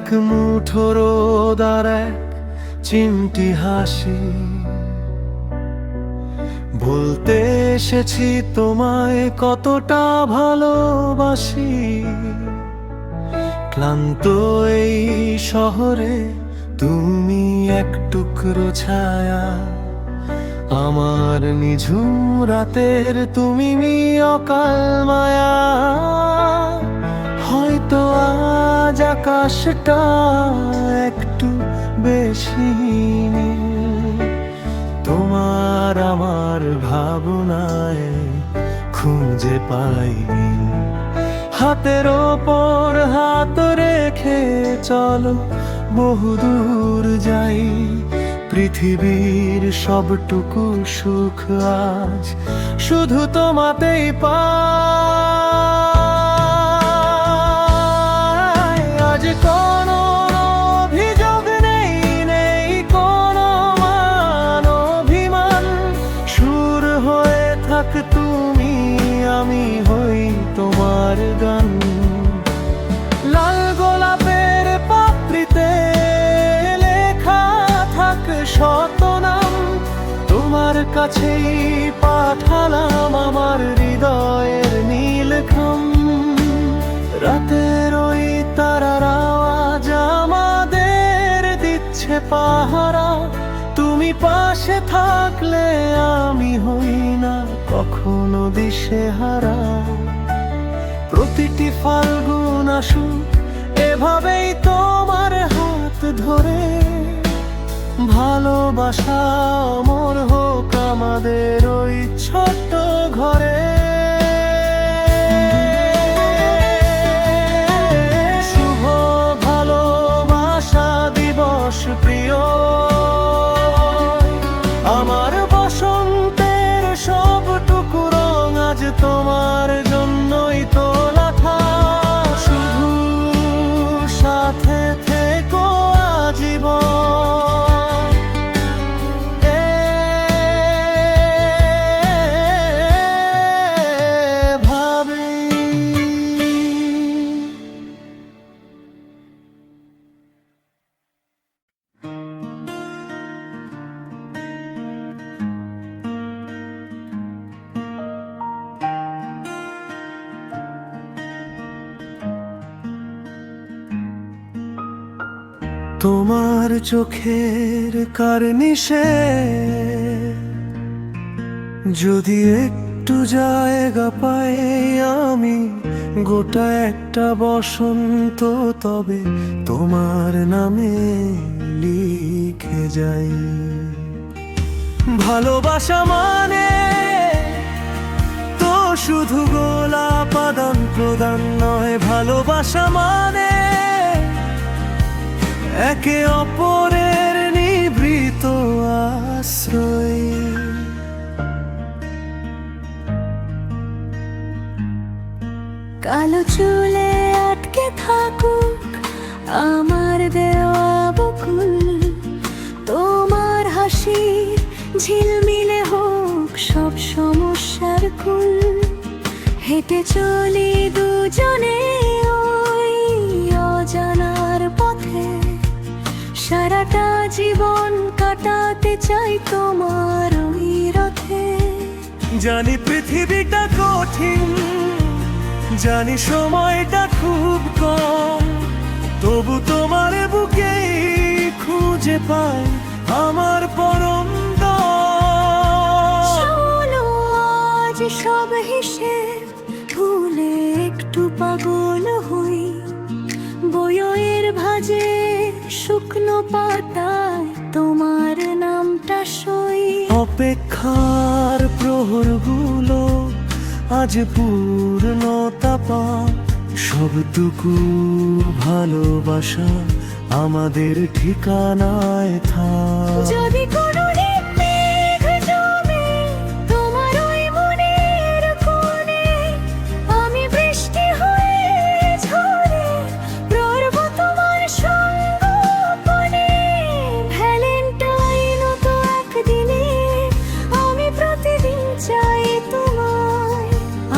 এক মুঠো রোদ আর এক চিমটি হাসি, বলতে এসেছি তোমায় কতটা ভালোবাসি। ক্লান্ত এই শহরে তুমি এক টুকরো ছায়া, আমার নিঝুম রাতের তুমি অকাল মায়া। হয়তো আজ আকাশটা একটু বেশি নীল, তোমার আমার ভাবনায় খুঁজে পাইনি। হাতের ওপর হাত রেখে চলো বহুদূর যাই, পৃথিবীর সবটুকু সুখ আজ শুধু তোমাতেই পাই। আজ কোনো অভিযোগ নেই, নেই কোনো মান অভিমান, সুর হয়ে থাক তুমি, আমি হই তোমার গান। লাল গোলাপের পাপড়িতে লেখা থাক শত নাম, তোমার কাছেই পাঠালাম আমার হৃদয়ের নীলখাম। রাতের ওই তারার আওয়াজ আমাদের দিচ্ছে পাহারা, তুমি পাশে থাকলে আমি হই না কখনো দিশেহারা। প্রতিটি ফাল্গুন আসুক এভাবেই তোমার হাত ধরে, ভালোবাসা অমর হোক আমাদের ওই ছোট্ট ঘরে। শুভ ভালোবাসা দিবস প্রিয়, আমার বসন্তের সবটুকু রং আজ তোমার জন্যই তোলা থাক। শুধু সাথে থেকো আজীবন, ভাবি। তোমার চোখের কার্নিশে যদি একটু জায়গা পাই আমি, গোটা একটা বসন্ত তবে তোমার নামে লিখে যাই। ভালোবাসা মানে তো শুধু গোলাপ আদান প্রদান নয়, ভালোবাসা মানে একে অপরের নিভৃত আশ্রয়। কালো চুলে আটকে থাকুক আমার দেওয়া বকুল, তোমার হাসির ঝিলমিলে হোক সব সমস্যার কুল। হেঁটে চলি দুজনে ওই অজানার পথে, সারাটা জীবন কাটাতে চাই তোমার ওই রথে। জানি পৃথিবীটা কঠিন, জানি সময়টা খুব কম, তবু তোমার বুকেই খুঁজে পাই আমার পরম দম। শোনো আজ সব হিসেব ভুলে একটু পাগল হই, বইয়ের ভাঁজে শুকনো পাতায় তোমার নামটা সই। অপেক্ষার প্রহরগুলো আজ পূর্ণতা পায়, সবটুকু ভালোবাসা আমাদের ঠিকানায় থাক। যদি কোনোদিন মেঘ জমে তোমার ওই মনের কোণে, আমি বৃষ্টি হয়ে ঝরে পড়ব তোমার সঙ্গোপনে। ভ্যালেন্টাইন তো একদিনে, আমি প্রতিদিন চাই তোমায়,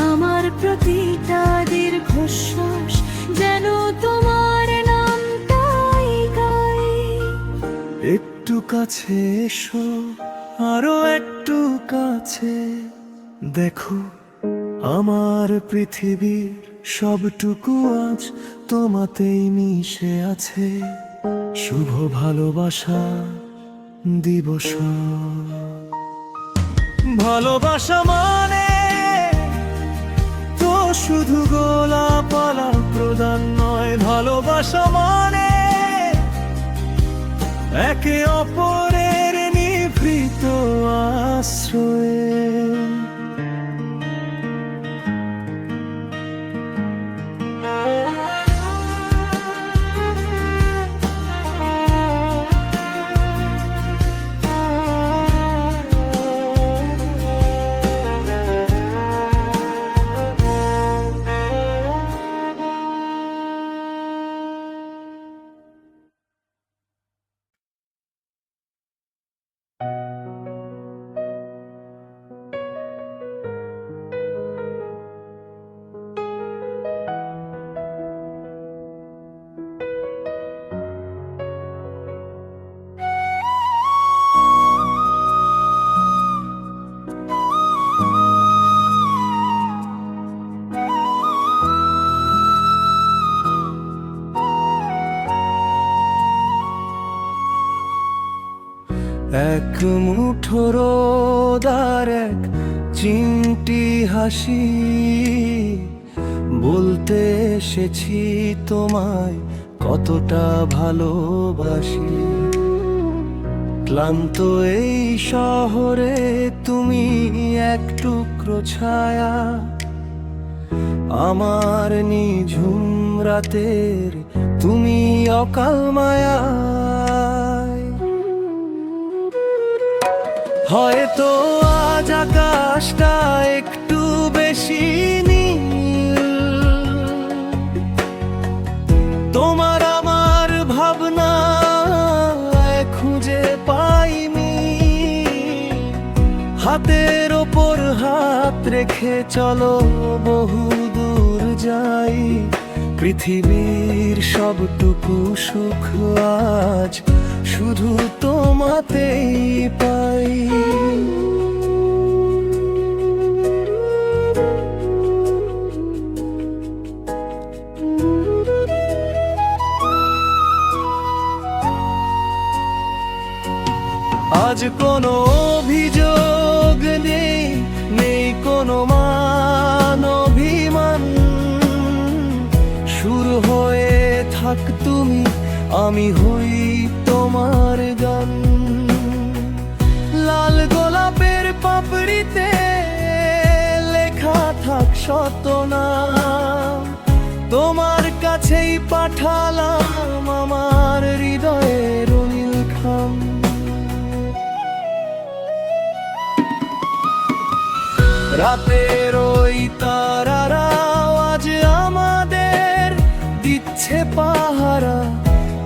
আমার প্রতিটা দীর্ঘশ্বাস যেন তোমার নামটা একটু কাছে এসো, আরো একটু কাছে দেখো, আমার পৃথিবীর সবটুকু আজ তোমাতেই মিশে আছে। শুভ ভালোবাসা দিবস। ভালোবাসা মানে তো শুধু গোলাপালা প্রদান নয়, ভালোবাসা মানে একে অপরের নিভৃত আশ্রয়ে। এক মুঠো রোদ আর এক চিমটি হাসি, বলতে এসেছি তোমায় কতটা ভালোবাসি। ক্লান্ত এই শহরে তুমি এক টুকরো ছায়া, আমার নিঝুম রাতের তুমি অকাল মায়া। হয়তো আজ আকাশটা একটু বেশি নীল, তোমার আমার ভাবনা খুঁজে পাইনি। হাতের ওপর হাত রেখে চলো বহু দূর যাই, পৃথিবীর সবটুকু সুখ আজ শুধু তোমাতেই পাই। আজ কোনো অভিযোগ নেই, নেই কোনো মান অভিমান। শুরু হয়ে থাক তুমি, আমি হই তোমার গান। লাল গোলাপের পাপড়িতে লেখা থাক শত নাম, তোমার কাছেই পাঠালাম আমার হৃদয়ের নীল খাম। রাতের ওই তারারাও আজ আমাদের দিচ্ছে পাহারা,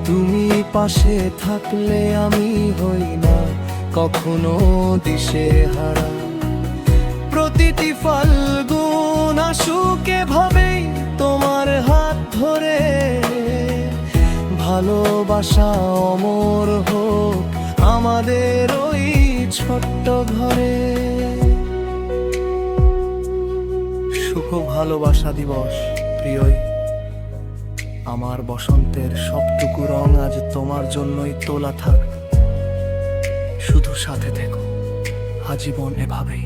তুমি পাশে থাকলে আমি হই না কখনো দিশেহারা। প্রতিটি ফাল্গুন আসুক এভাবেই তোমার হাত ধরে, ভালোবাসা অমর হোক আমাদের ওই ছোট্ট ঘরে। শুভ ভালোবাসা দিবস প্রিয়ই, আমার বসন্তের সবটুকু রং আজ তোমার জন্যই তোলা থাক। শুধু সাথে থেকো আজীবন এভাবেই।